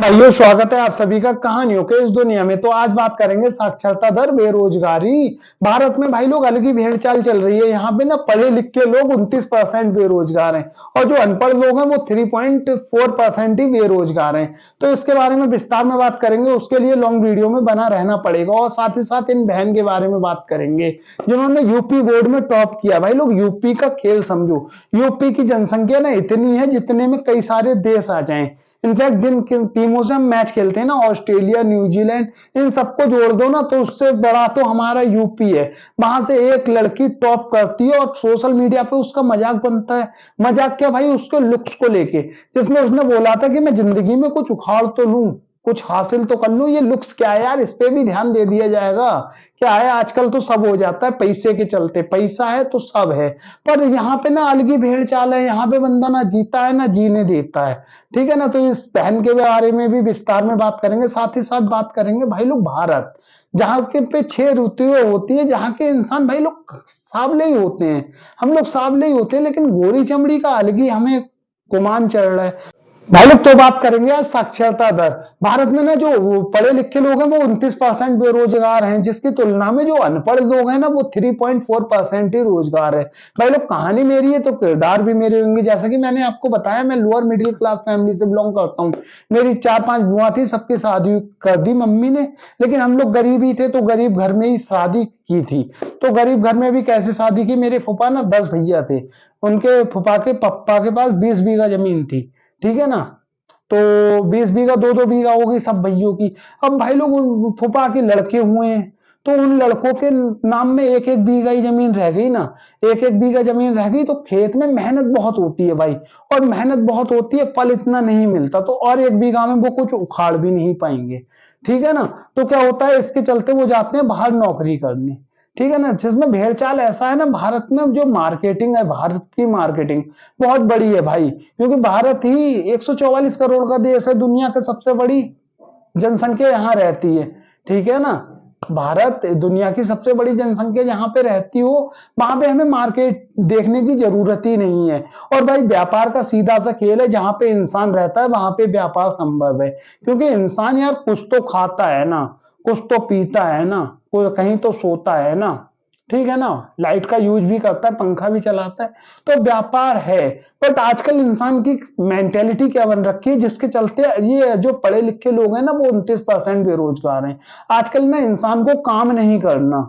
भाइयों, स्वागत है आप सभी का कहानियों के इस दुनिया में। तो आज बात करेंगे साक्षरता दर, बेरोजगारी। भारत में भाई लोग अलग ही भेड़ चाल चल रही है। यहाँ पे ना पढ़े लिखे लोग 29% बेरोजगार हैं और जो अनपढ़ लोग हैं वो 3.4% ही बेरोजगार हैं। तो इसके बारे में विस्तार में बात करेंगे। उसके लिए लॉन्ग वीडियो में बना रहना पड़ेगा और साथ ही साथ इन बहन के बारे में बात करेंगे जिन्होंने यूपी बोर्ड में टॉप किया। भाई लोग, यूपी का खेल समझो। यूपी की जनसंख्या ना इतनी है जितने में कई सारे देश आ जाएं। इनफैक्ट जिन टीमों से हम मैच खेलते हैं ना, ऑस्ट्रेलिया, न्यूजीलैंड, इन सबको जोड़ दो ना तो उससे बड़ा तो हमारा यूपी है। वहां से एक लड़की टॉप करती है और सोशल मीडिया पे उसका मजाक बनता है। मजाक क्या भाई, उसके लुक्स को लेके, जिसमें उसने बोला था कि मैं जिंदगी में कुछ उखाड़ तो लूं, कुछ हासिल तो कर लूं। ये लुक्स क्या है यार, इस पे भी ध्यान दे दिया जाएगा। क्या है, आजकल तो सब हो जाता है पैसे के चलते, पैसा है तो सब है। पर यहाँ पे ना अलग ही भेड़ चाल है। यहाँ पे बंदा ना जीता है ना जीने देता है। ठीक है ना। तो इस बहन के बारे में भी विस्तार में बात करेंगे। साथ ही साथ बात करेंगे भाई लोग भारत, जहां के पे 6 ऋतुएं होती है, जहां के इंसान भाई लोग सांवले ही होते हैं। हम लोग सांवले ही होते हैं, लेकिन गोरी चमड़ी का अलग ही हमें गुमान चढ़ रहा है। भाई लोग, तो बात करेंगे आज साक्षरता दर। भारत में ना जो पढ़े लिखे लोग हैं वो 29% बेरोजगार हैं, जिसकी तुलना में जो अनपढ़ लोग हैं ना वो 3.4% ही रोजगार है। भाई लोग, कहानी मेरी है तो किरदार भी मेरे होंगे। जैसा कि मैंने आपको बताया, मैं लोअर मिडिल क्लास फैमिली से बिलोंग करता हूँ। मेरी 4-5 बुआ थी, सबकी शादी कर दी मम्मी ने। लेकिन हम लोग गरीब ही थे तो गरीब घर में ही शादी की थी। तो गरीब घर में भी कैसे शादी की, मेरे फूफा ना 10 भैया थे। उनके फूफा के पप्पा के पास 20 बीघा जमीन थी। ठीक है ना। तो 20 बीघा, 2-2 बीघा हो गई सब भाइयों की। अब भाई लोग फूफा के लड़के हुए हैं, तो उन लड़कों के नाम में एक एक बीघा ही जमीन रह गई ना। एक एक बीघा जमीन रह गई तो खेत में मेहनत बहुत होती है भाई। और मेहनत बहुत होती है, फल इतना नहीं मिलता, तो और एक बीघा में वो कुछ उखाड़ भी नहीं पाएंगे। ठीक है ना। तो क्या होता है, इसके चलते वो जाते हैं बाहर नौकरी करने। ठीक है ना। जिसमें भेड़चाल ऐसा है ना, भारत में जो मार्केटिंग है, भारत की मार्केटिंग बहुत बड़ी है भाई। क्योंकि भारत ही 144 करोड़ का देश है, दुनिया का सबसे बड़ी जनसंख्या यहाँ रहती है। ठीक है ना। भारत दुनिया की सबसे बड़ी जनसंख्या जहां पे रहती हो, वहां पे हमें मार्केट देखने की जरूरत ही नहीं है। और भाई, व्यापार का सीधा सा खेल है। जहां पे इंसान रहता है वहां पे व्यापार संभव है। क्योंकि इंसान यार कुछ तो खाता है ना, कुछ तो पीता है ना, कोई कहीं तो सोता है ना। ठीक है ना। लाइट का यूज भी करता है, पंखा भी चलाता है। तो व्यापार है। बट आजकल इंसान की मेंटेलिटी क्या बन रखी है, जिसके चलते ये जो पढ़े लिखे लोग हैं ना वो 29% बेरोजगार हैं। आजकल ना इंसान को काम नहीं करना।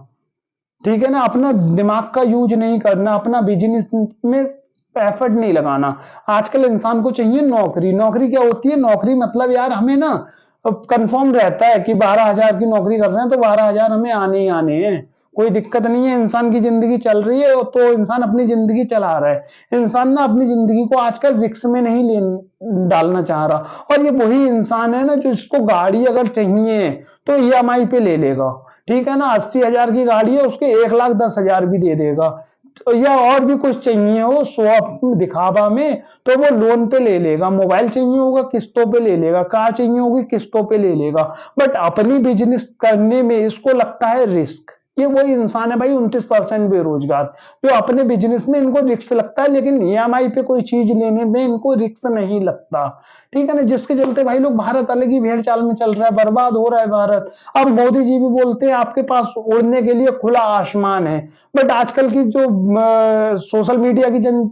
ठीक है ना। अपना दिमाग का यूज नहीं करना, अपना बिजनेस में एफर्ट नहीं लगाना। आजकल इंसान को चाहिए नौकरी। नौकरी क्या होती है, नौकरी मतलब यार हमें ना कंफर्म रहता है कि 12,000 की नौकरी कर रहे हैं तो 12,000 हमें आने ही आने हैं। कोई दिक्कत नहीं है, इंसान की जिंदगी चल रही है तो इंसान अपनी जिंदगी चला रहा है। इंसान ना अपनी जिंदगी को आजकल रिक्स में नहीं ले डालना चाह रहा। और ये वही इंसान है ना जो इसको गाड़ी अगर चाहिए तो ईएमआई पे ले लेगा। ठीक है ना। 80,000 की गाड़ी है, उसके 1,10,000 भी दे देगा। तो या और भी कुछ चाहिए हो शो ऑफ दिखावा में, तो वो लोन पे ले लेगा। मोबाइल चाहिए होगा किस्तों पे ले लेगा, कार चाहिए होगी किस्तों पे ले लेगा। बट अपनी बिजनेस करने में इसको लगता है रिस्क। ये वही इंसान है भाई, 29% बेरोजगार, जो अपने बिजनेस में इनको रिस्क लगता है, लेकिन ईएमआई पे कोई चीज लेने में इनको रिस्क नहीं लगता। ठीक है ना। जिसके चलते भाई लोग भारत अलग ही भेड़ चाल में चल रहा है, बर्बाद हो रहा है भारत। अब मोदी जी भी बोलते हैं आपके पास उड़ने के लिए खुला आसमान है। बट आजकल की जो सोशल मीडिया की जन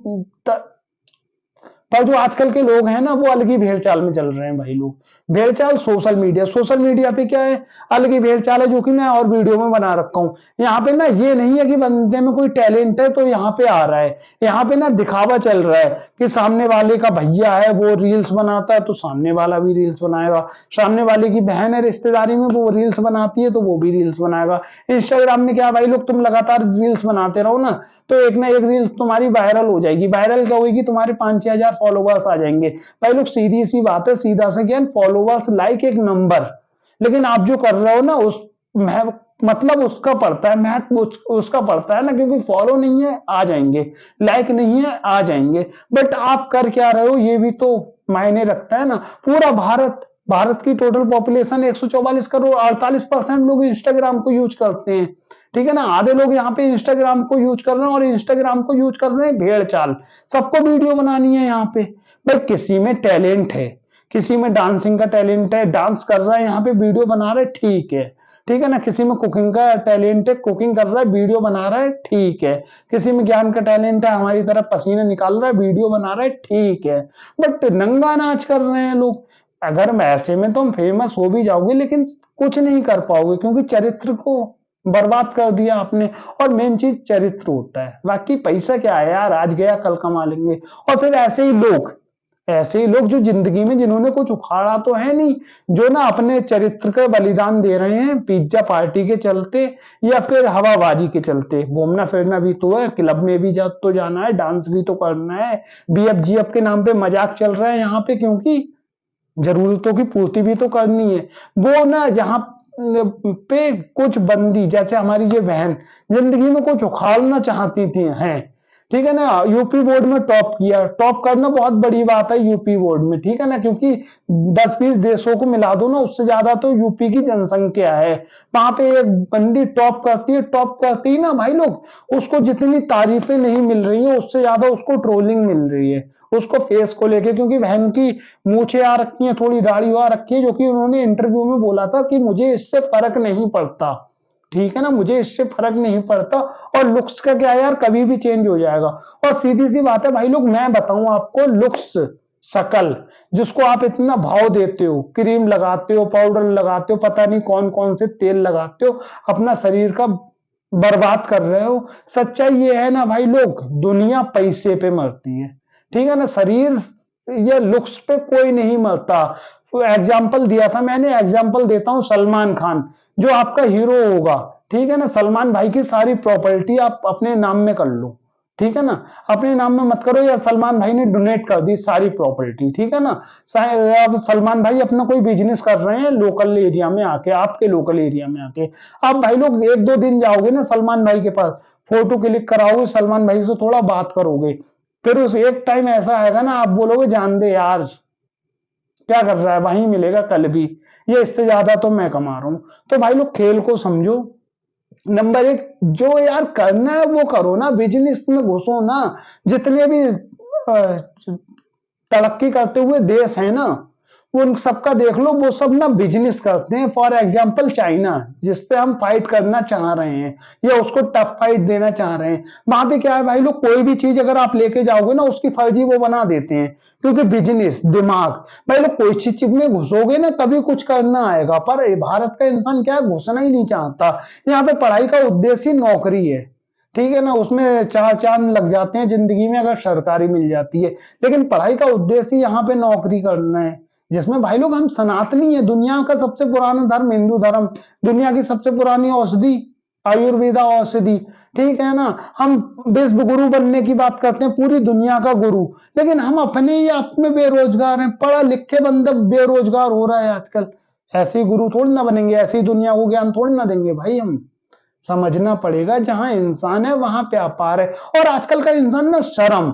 पर जो आजकल के लोग हैं ना वो अलग ही भेड़ चाल में चल रहे हैं भाई लोग। भेड़ चाल सोशल मीडिया, सोशल मीडिया पे क्या है, अलग ही भेड़ चाल है, जो कि मैं और वीडियो में बना रखा हूँ। यहाँ पे ना ये नहीं है कि बंदे में कोई टैलेंट है तो यहाँ पे आ रहा है। यहाँ पे ना दिखावा चल रहा है कि सामने वाले का भैया है वो रील्स बनाता है तो सामने वाला भी रील्स बनाएगा। सामने वाले की बहन है रिश्तेदारी में, वो रील्स बनाती है तो वो भी रील्स बनाएगा। इंस्टाग्राम में क्या भाई लोग, तुम लगातार रील्स बनाते रहो ना तो एक ना एक रील तुम्हारी वायरल हो जाएगी। वायरल क्या होगी, तुम्हारे 5-6 हजार फॉलोवर्स आ जाएंगे। भाई लोग, सीधी सी बात है, सीधा सा ज्ञान, फॉलोवर्स लाइक एक नंबर। लेकिन आप जो कर रहे हो ना उस मतलब उसका पड़ता है महत्व, उसका पड़ता है ना। क्योंकि फॉलो नहीं है आ जाएंगे, लाइक नहीं है आ जाएंगे, बट आप कर क्या रहे हो ये भी तो मायने रखता है ना। पूरा भारत, भारत की टोटल पॉपुलेशन 144 करोड़, 48% लोग इंस्टाग्राम को यूज करते हैं। ठीक है ना। आधे लोग यहाँ पे इंस्टाग्राम को यूज कर रहे हैं और इंस्टाग्राम को यूज कर रहे हैं भेड़ चाल। सबको वीडियो बनानी है यहाँ पे। भाई किसी में टैलेंट है, किसी में डांसिंग का टैलेंट है, डांस कर रहा है, यहाँ पे वीडियो बना रहा है, ठीक है ना। किसी में कुकिंग का टैलेंट है, कुकिंग कर रहा है, वीडियो बना रहा है, ठीक है। किसी में ज्ञान का टैलेंट है, हमारी तरफ पसीने निकाल रहा है, वीडियो बना रहा है, ठीक है। बट नंगा नाच कर रहे हैं लोग। अगर मैं ऐसे में तुम फेमस हो भी जाओगे, लेकिन कुछ नहीं कर पाओगे, क्योंकि चरित्र को बर्बाद कर दिया आपने। और मेन चीज चरित्र होता है, बाकी पैसा क्या है यार, आज गया कल कमा लेंगे। और फिर ऐसे ही लोग जो जिंदगी में जिन्होंने कुछ उखाड़ा तो है नहीं, जो ना अपने चरित्र का बलिदान दे रहे हैं पिज्जा पार्टी के चलते, या फिर हवाबाजी के चलते। घूमना फिरना भी तो है, क्लब में भी तो जाना है, डांस भी तो करना है, बीएफजीएफ के नाम पे मजाक चल रहा है यहाँ पे, क्योंकि जरूरतों की पूर्ति भी तो करनी है। वो ना यहाँ पे कुछ बंदी, जैसे हमारी ये बहन जिंदगी में कुछ उखाड़ना चाहती थी, हैं, ठीक है ना। यूपी बोर्ड में टॉप किया, टॉप करना बहुत बड़ी बात है यूपी बोर्ड में, ठीक है ना, क्योंकि 10-20 देशों को मिला दो ना, उससे ज्यादा तो यूपी की जनसंख्या है। वहां पे एक बंदी टॉप करती है, टॉप करती ही ना भाई लोग, उसको जितनी तारीफें नहीं मिल रही है, उससे ज्यादा उसको ट्रोलिंग मिल रही है, उसको फेस को लेके। क्योंकि बहन की मूछें आ रखी हैं, थोड़ी दाढ़ी आ रखी है, जो कि उन्होंने इंटरव्यू में बोला था कि मुझे इससे फर्क नहीं पड़ता, ठीक है ना, मुझे इससे फर्क नहीं पड़ता। और लुक्स का क्या यार, कभी भी चेंज हो जाएगा। और सीधी सी बात है भाई लोग, मैं बताऊं आपको, लुक्स, शकल, जिसको आप इतना भाव देते हो, क्रीम लगाते हो, पाउडर लगाते हो, पता नहीं कौन कौन से तेल लगाते हो, अपना शरीर का बर्बाद कर रहे हो। सच्चाई ये है ना भाई लोग, दुनिया पैसे पे मरती है, ठीक है ना, शरीर या लुक्स पे कोई नहीं मरता। तो एग्जाम्पल दिया था मैंने, एग्जाम्पल देता हूं, सलमान खान जो आपका हीरो होगा, ठीक है ना, सलमान भाई की सारी प्रॉपर्टी आप अपने नाम में कर लो, ठीक है ना, अपने नाम में मत करो, या सलमान भाई ने डोनेट कर दी सारी प्रॉपर्टी, ठीक है ना। अब सलमान भाई अपना कोई बिजनेस कर रहे हैं लोकल एरिया में आके, आपके लोकल एरिया में आके, आप भाई लोग 1-2 दिन जाओगे ना सलमान भाई के पास, फोटो क्लिक कराओगे, सलमान भाई से थोड़ा बात करोगे, फिर उस एक टाइम ऐसा आएगा ना, आप बोलोगे जान दे यार, क्या कर रहा है, वहीं मिलेगा कल भी, ये इससे ज्यादा तो मैं कमा रहा हूं। तो भाई लोग खेल को समझो। नंबर एक, जो यार करना है वो करो ना, बिजनेस में घुसो ना। जितने भी तरक्की करते हुए देश है ना, उन सबका देख लो, वो सब ना बिजनेस करते हैं। फॉर एग्जांपल चाइना, जिससे हम फाइट करना चाह रहे हैं, या उसको टफ फाइट देना चाह रहे हैं, वहां पे क्या है भाई लोग, कोई भी चीज अगर आप लेके जाओगे ना, उसकी फर्जी वो बना देते हैं, क्योंकि बिजनेस दिमाग। भाई लोग कोई चीज में घुसोगे ना, तभी कुछ करना आएगा। पर भारत का इंसान क्या है, घुसना ही नहीं चाहता। यहाँ पे पढ़ाई का उद्देश्य ही नौकरी है, ठीक है ना, उसमें 4 चांद लग जाते हैं जिंदगी में अगर सरकारी मिल जाती है, लेकिन पढ़ाई का उद्देश्य यहाँ पे नौकरी करना है। जिसमें भाई लोग हम सनातनी है, दुनिया का सबसे पुराना धर्म हिंदू धर्म, दुनिया की सबसे पुरानी औषधि आयुर्वेदा औषधि, ठीक है ना। हम विश्व गुरु बनने की बात करते हैं, पूरी दुनिया का गुरु, लेकिन हम अपने ही आप में बेरोजगार हैं। पढ़ा लिखे बंदा बेरोजगार हो रहा है आजकल। ऐसे ही गुरु थोड़ी ना बनेंगे, ऐसी दुनिया को ज्ञान थोड़ी ना देंगे भाई हम। समझना पड़ेगा, जहां इंसान है वहां व्यापार है। और आजकल का इंसान ना शर्म,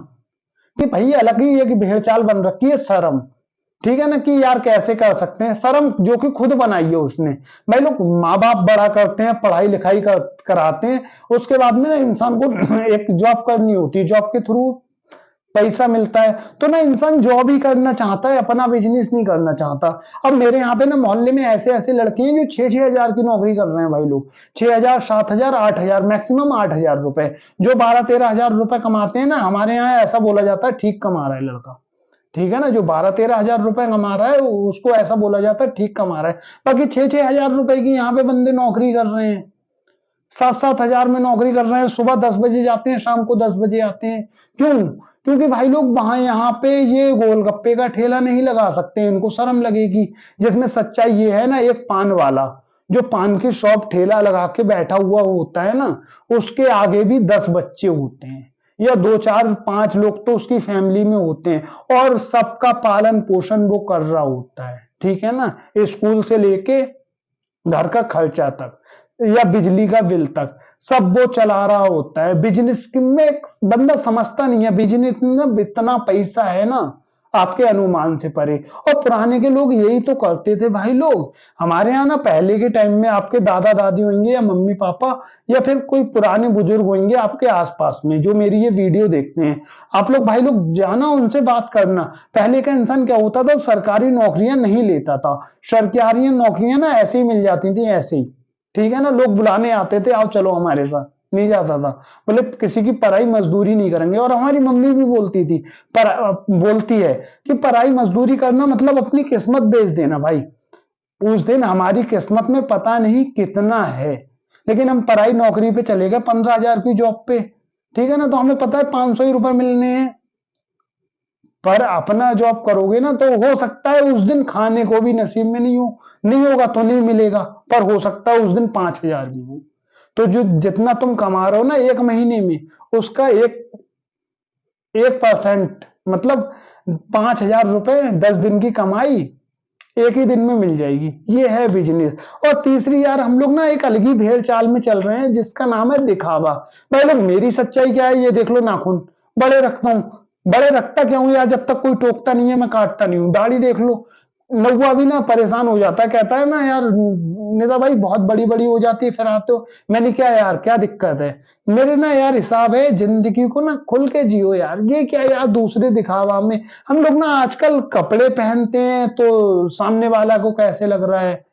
कि भाई अलग ही एक भेड़ चाल बन रखी है, शर्म, ठीक है ना, कि यार कैसे कर सकते हैं, शर्म जो कि खुद बनाई है उसने। भाई लोग माँ बाप बड़ा करते हैं, पढ़ाई लिखाई कराते हैं, उसके बाद में ना इंसान को एक जॉब करनी होती है, जॉब के थ्रू पैसा मिलता है, तो ना इंसान जॉब ही करना चाहता है, अपना बिजनेस नहीं करना चाहता। अब मेरे यहाँ पे ना मोहल्ले में ऐसे ऐसे लड़के हैं जो 6-6 हजार की नौकरी कर रहे हैं भाई लोग, 6 हजार, 7 हजार, 8 हजार, मैक्सिमम 8 हजार रुपए। जो 12-13 हजार रुपए कमाते हैं ना, हमारे यहाँ ऐसा बोला जाता है ठीक कमा रहा है लड़का, ठीक है ना। जो 12-13 हजार रुपए कमा रहा है, उसको ऐसा बोला जाता है ठीक कमा रहा है। बाकी 6-6 हजार रुपए की यहाँ पे बंदे नौकरी कर रहे हैं, 7-7 हजार में नौकरी कर रहे हैं, सुबह 10 बजे जाते हैं, शाम को 10 बजे आते हैं। क्यों? क्योंकि भाई लोग वहां यहाँ पे ये गोलगप्पे का ठेला नहीं लगा सकते, इनको शर्म लगेगी। जिसमें सच्चाई ये है ना, एक पान वाला जो पान की शॉप ठेला लगा के बैठा हुआ होता है ना, उसके आगे भी 10 बच्चे होते हैं, या 2-4-5 लोग तो उसकी फैमिली में होते हैं, और सबका पालन पोषण वो कर रहा होता है, ठीक है ना, स्कूल से लेके घर का खर्चा तक, या बिजली का बिल तक, सब वो चला रहा होता है। बिजनेस में बंदा समझता नहीं है, बिजनेस में इतना पैसा है ना, आपके अनुमान से परे। और पुराने के लोग यही तो करते थे भाई लोग। हमारे यहाँ ना पहले के टाइम में आपके दादा दादी होंगे या मम्मी पापा या फिर कोई पुराने बुजुर्ग होंगे आपके आसपास में जो मेरी ये वीडियो देखते हैं, आप लोग भाई लोग जाना उनसे बात करना। पहले का इंसान क्या होता था, सरकारी नौकरियां नहीं लेता था, सरकारी नौकरियां ना ऐसे ही मिल जाती थी ऐसे ही, ठीक है ना, लोग बुलाने आते थे आओ चलो हमारे साथ, नहीं जाता था। मतलब किसी की पराई मजदूरी नहीं करेंगे। और हमारी मम्मी भी बोलती थी, बोलती है कि पराई मजदूरी करना मतलब अपनी किस्मत बेच देना भाई। उस दिन हमारी किस्मत में पता नहीं कितना है, लेकिन हम पराई नौकरी पे चले गए 15,000 की जॉब पे, ठीक है ना, तो हमें पता है 500 ही रुपए मिलने हैं। पर अपना जॉब करोगे ना तो हो सकता है उस दिन खाने को भी नसीब में नहीं हो, नहीं होगा तो नहीं मिलेगा, पर हो सकता है उस दिन 5,000 भी हो। तो जो जितना तुम कमा रहे हो ना एक महीने में, उसका 1% मतलब 5,000 रुपए 10 दिन की कमाई एक ही दिन में मिल जाएगी। ये है बिजनेस। और तीसरी यार हम लोग ना एक अलग ही भेड़ चाल में चल रहे हैं जिसका नाम है दिखावा। भाई लोग मेरी सच्चाई क्या है ये देख लो, नाखून बड़े रखता हूँ। बड़े रखता क्या हूँ यार, जब तक कोई टोकता नहीं है मैं काटता नहीं हूँ। दाढ़ी देख लो, नौवा भी ना परेशान हो जाता है, कहता है ना यार निदा भाई बहुत बड़ी बड़ी हो जाती है फिर आते हो। मैंने क्या यार क्या दिक्कत है, मेरे ना यार हिसाब है जिंदगी को ना खुल के जियो यार। ये क्या यार दूसरे दिखावा में हम लोग ना आजकल कपड़े पहनते हैं तो सामने वाला को कैसे लग रहा है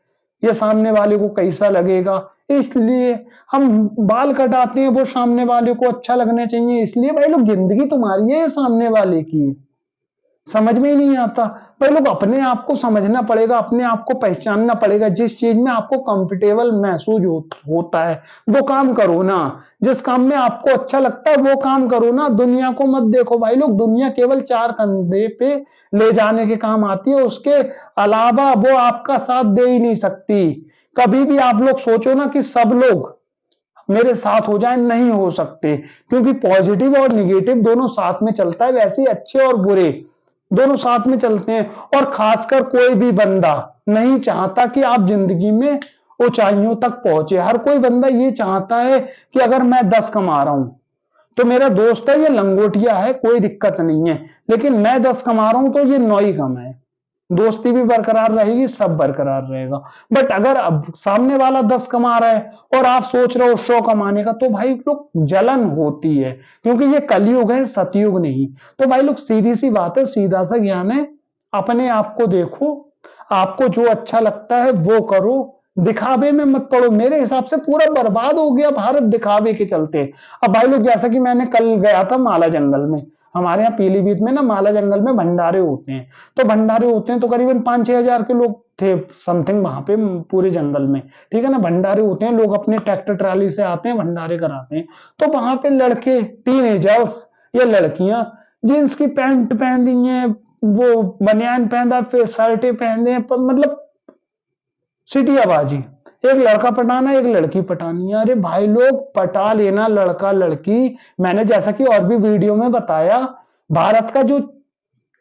या सामने वाले को कैसा लगेगा, इसलिए हम बाल कटाते हैं वो सामने वाले को अच्छा लगना चाहिए। इसलिए भाई लोग जिंदगी तुम्हारी है या सामने वाले की है? समझ में ही नहीं आता। भाई लोग अपने आप को समझना पड़ेगा, अपने आप को पहचानना पड़ेगा। जिस चीज में आपको कंफर्टेबल महसूस होता है वो काम करो ना। जिस काम में आपको अच्छा लगता है वो काम करो ना। दुनिया को मत देखो भाई लोग, दुनिया केवल 4 कंधे पे ले जाने के काम आती है, उसके अलावा वो आपका साथ दे ही नहीं सकती। कभी भी आप लोग सोचो ना कि सब लोग मेरे साथ हो जाए, नहीं हो सकते, क्योंकि पॉजिटिव और निगेटिव दोनों साथ में चलता है, वैसे ही अच्छे और बुरे दोनों साथ में चलते हैं। और खासकर कोई भी बंदा नहीं चाहता कि आप जिंदगी में ऊंचाइयों तक पहुंचे। हर कोई बंदा ये चाहता है कि अगर मैं 10 कमा रहा हूं तो मेरा दोस्त है ये लंगोटिया है कोई दिक्कत नहीं है, लेकिन मैं 10 कमा रहा हूं तो ये 9 ही कम है। दोस्ती भी बरकरार रहेगी, सब बरकरार रहेगा। बट अगर अब सामने वाला 10 कमा रहा है और आप सोच रहे हो 100 कमाने का, तो भाई लोग जलन होती है, क्योंकि ये कलयुग है सतयुग नहीं। तो भाई लोग सीधी सी बात है, सीधा सा ज्ञान है, अपने आप को देखो, आपको जो अच्छा लगता है वो करो, दिखावे में मत पड़ो। मेरे हिसाब से पूरा बर्बाद हो गया भारत दिखावे के चलते। अब भाई लोग जैसा कि मैंने कल गया था माला जंगल में, हमारे यहाँ पीलीभीत में ना माला जंगल में भंडारे होते हैं। तो भंडारे होते हैं तो करीबन 5-6 हजार के लोग थे समथिंग वहां पे पूरे जंगल में, ठीक है ना। भंडारे होते हैं, लोग अपने ट्रैक्टर ट्राली से आते हैं भंडारे कराते हैं। तो वहां पे लड़के टीनेजर्स या लड़कियां जींस की पैंट पहनी है, वो बनियान पहना, फिर शर्टें पहने हैं, मतलब सिटियाबाजी। एक लड़का पटाना एक लड़की पटानी है। अरे भाई लोग पटा लेना लड़का लड़की। मैंने जैसा कि और भी वीडियो में बताया, भारत का जो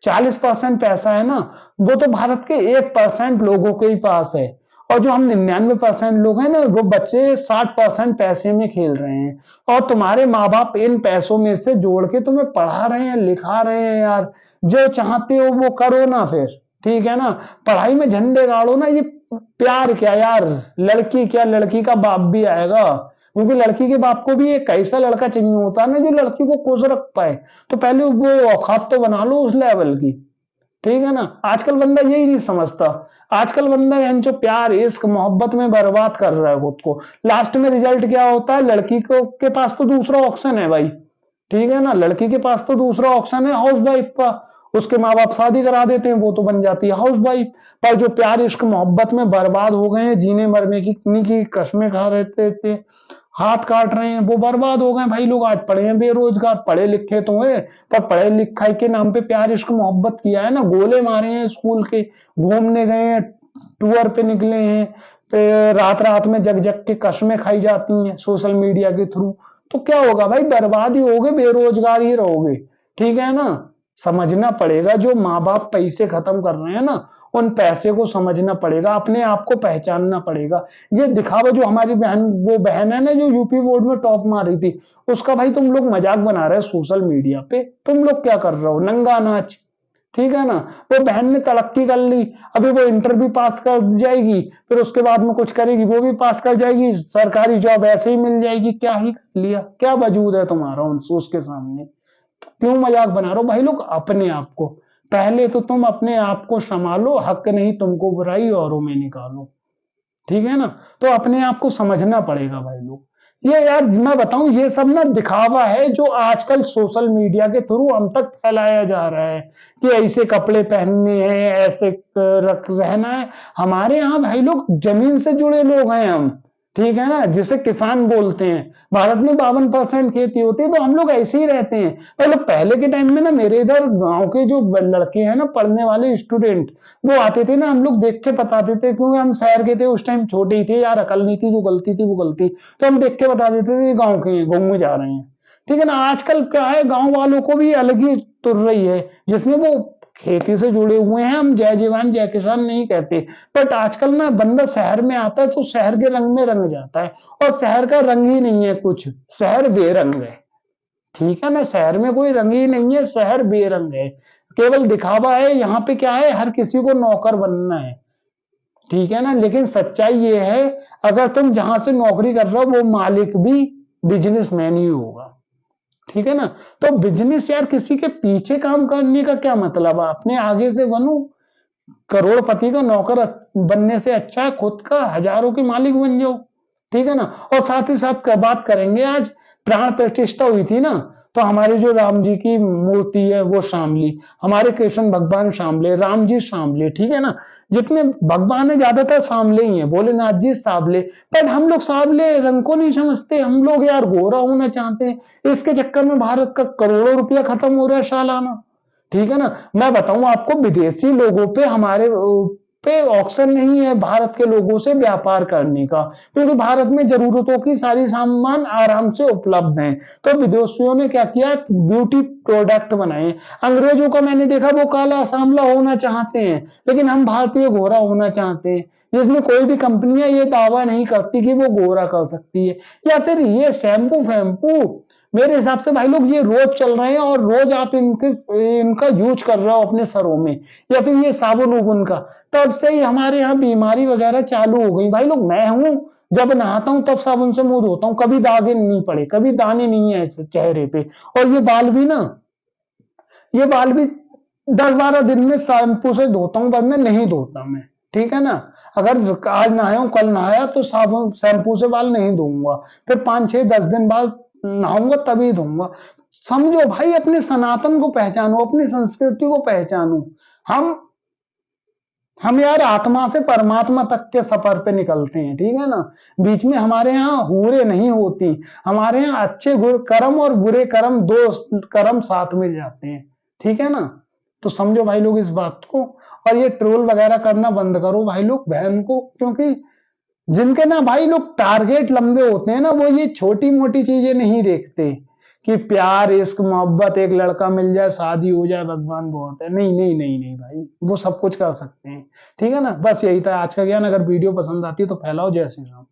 40% पैसा है ना, वो तो भारत के 1% लोगों के ही पास है। और जो हम 99% लोग हैं ना, वो बच्चे 60% पैसे में खेल रहे हैं। और तुम्हारे माँ बाप इन पैसों में से जोड़ के तुम्हें पढ़ा रहे हैं लिखा रहे हैं यार। जो चाहते हो वो करो ना फिर, ठीक है ना। पढ़ाई में झंडे गाड़ो ना। ये प्यार क्या यार, लड़की क्या, लड़की का बाप भी आएगा, क्योंकि लड़की के बाप को भी एक ऐसा लड़का चाहिए होता है ना जो लड़की को खुश रख पाए। तो पहले वो औकात तो बना लो उस लेवल की, ठीक है ना। आजकल बंदा यही नहीं समझता। आजकल बंदा जो प्यार इश्क मोहब्बत में बर्बाद कर रहा है खुद को। लास्ट में रिजल्ट क्या होता है, लड़की को के पास तो दूसरा ऑप्शन है भाई, ठीक है ना। लड़की के पास तो दूसरा ऑप्शन है हाउस वाइफ का। उसके माँ बाप शादी करा देते हैं, वो तो बन जाती है हाउस वाइफ। पर जो प्यार इश्क मोहब्बत में बर्बाद हो गए हैं, जीने मरने की कस्में खा रहे थे, हाथ काट रहे हैं, वो बर्बाद हो गए भाई लोग। आज पढ़े हैं बेरोजगार, पढ़े लिखे तो है, पर पढ़े लिखाई के नाम पे प्यार इश्क मोहब्बत किया है ना, गोले मारे हैं स्कूल के, घूमने गए हैं, टूर पे निकले हैं, रात रात में जग जग के कस्में खाई जाती हैं सोशल मीडिया के थ्रू। तो क्या होगा भाई, बर्बाद ही होगे, बेरोजगार ही रहोगे, ठीक है ना। समझना पड़ेगा, जो माँ बाप पैसे खत्म कर रहे हैं ना, उन पैसे को समझना पड़ेगा, अपने आप को पहचानना पड़ेगा। ये दिखावा जो हमारी बहन, वो बहन है ना जो यूपी बोर्ड में टॉप मार रही थी, उसका भाई तुम लोग मजाक बना रहे हो सोशल मीडिया पे। तुम लोग क्या कर रहे हो, नंगा नाच, ठीक है ना। वो बहन ने तरक्की कर ली, अभी वो इंटरव्यू पास कर जाएगी, फिर उसके बाद में कुछ करेगी, वो भी पास कर जाएगी, सरकारी जॉब ऐसे ही मिल जाएगी। क्या ही कर लिया, क्या वजूद है तुम्हारा उसके सामने? क्यों मजाक बना रहे हो भाई लोग अपने आप को? पहले तो तुम अपने आप को संभालो, हक नहीं तुमको बुराई औरों में निकालो। ठीक है ना। तो अपने आप को समझना पड़ेगा भाई लोग। ये यार मैं बताऊं, ये सब ना दिखावा है जो आजकल सोशल मीडिया के थ्रू हम तक फैलाया जा रहा है कि ऐसे कपड़े पहनने हैं, ऐसे रख रहना है। हमारे यहाँ भाई लोग जमीन से जुड़े लोग हैं हम। ठीक है ना, जिसे किसान बोलते हैं। भारत में 52% खेती होती है, तो हम लोग ऐसे ही रहते हैं। मतलब पहले के टाइम में ना, मेरे इधर गांव के जो लड़के हैं ना, पढ़ने वाले स्टूडेंट, वो आते थे ना, हम लोग देख के बताते थे, क्योंकि हम शहर के थे उस टाइम, छोटे ही थे यार, अकल नहीं थी, जो गलती थी वो गलती, तो हम देख के बता देते थे गाँव के हैं, घूमने जा रहे हैं। ठीक है ना। आजकल क्या है, गांव वालों को भी अलग ही तुर रही है, जिसमें वो खेती से जुड़े हुए हैं। हम जय जवान जय किसान नहीं कहते, बट आजकल ना बंदा शहर में आता है तो शहर के रंग में रंग जाता है, और शहर का रंग ही नहीं है कुछ, शहर बेरंग है। ठीक है ना, शहर में कोई रंग ही नहीं है, शहर बेरंग है, केवल दिखावा है। यहाँ पे क्या है, हर किसी को नौकर बनना है। ठीक है ना, लेकिन सच्चाई ये है, अगर तुम जहां से नौकरी कर रहे हो वो मालिक भी बिजनेसमैन ही होगा। ठीक है ना। तो बिजनेस यार, किसी के पीछे काम करने का क्या मतलब है? अपने आगे से बनो। करोड़पति का नौकर बनने से अच्छा है खुद का हजारों के मालिक बन जाओ। ठीक है ना। और साथ ही साथ बात करेंगे, आज प्राण प्रतिष्ठा हुई थी ना, तो हमारे जो राम जी की मूर्ति है वो शामली, हमारे कृष्ण भगवान शामले, राम जी शामले। ठीक है ना। जितने भगवान है ज्यादातर शामले ही है, भोलेनाथ जी सावले। बट हम लोग सावले रंग को नहीं समझते, हम लोग यार गोरा होना चाहते हैं। इसके चक्कर में भारत का करोड़ों रुपया खत्म हो रहा है सालाना। ठीक है ना। मैं बताऊं आपको, विदेशी लोगों पे हमारे पे ऑप्शन नहीं है भारत के लोगों से व्यापार करने का, क्योंकि भारत में जरूरतों की सारी सामान आराम से उपलब्ध हैं। तो विदेशियों ने क्या किया, ब्यूटी प्रोडक्ट बनाए। अंग्रेजों का मैंने देखा, वो काला सांवला होना चाहते हैं, लेकिन हम भारतीय गोरा होना चाहते हैं, जिसमें कोई भी कंपनियां ये दावा नहीं करती कि वो गोरा कर सकती है। या फिर ये शैम्पू फैम्पू, मेरे हिसाब से भाई लोग ये रोज चल रहे हैं, और रोज आप इनका यूज कर रहे हो अपने सरों में, या फिर ये साबुन उबुन का, तब से ही हमारे यहाँ बीमारी वगैरह चालू हो गई भाई लोग। मैं हूं, जब नहाता हूं तब साबुन से मुंह धोता हूं, कभी दागे नहीं पड़े, कभी दाने नहीं है ऐसे चेहरे पे। और ये बाल भी ना, ये बाल भी 10-12 दिन में शैम्पू से धोता हूं, वरना नहीं धोता मैं। ठीक है ना। अगर आज नहाया हूं, कल नहाया, तो साबुन शैम्पू से बाल नहीं धोऊंगा, फिर 5-6-10 दिन बाद नहाऊंगा तभी धोऊंगा। समझो भाई, अपने सनातन को पहचानो, अपनी संस्कृति को पहचानो। हम हम यार आत्मा से परमात्मा तक के सफर पे निकलते हैं। ठीक है ना। बीच में हमारे यहाँ हूरे नहीं होती, हमारे यहाँ अच्छे कर्म और बुरे कर्म, दो कर्म साथ में जाते हैं। ठीक है ना। तो समझो भाई लोग इस बात को, और ये ट्रोल वगैरह करना बंद करो भाई लोग बहन को, क्योंकि जिनके ना भाई लोग टारगेट लंबे होते हैं ना, वो ये छोटी मोटी चीजें नहीं देखते कि प्यार इश्क मोहब्बत, एक लड़का मिल जाए शादी हो जाए भगवान बहुत है। नहीं नहीं नहीं नहीं भाई, वो सब कुछ कर सकते हैं। ठीक है ना। बस यही था आज का ज्ञान। अगर वीडियो पसंद आती है तो फैलाओ। जय श्री राम।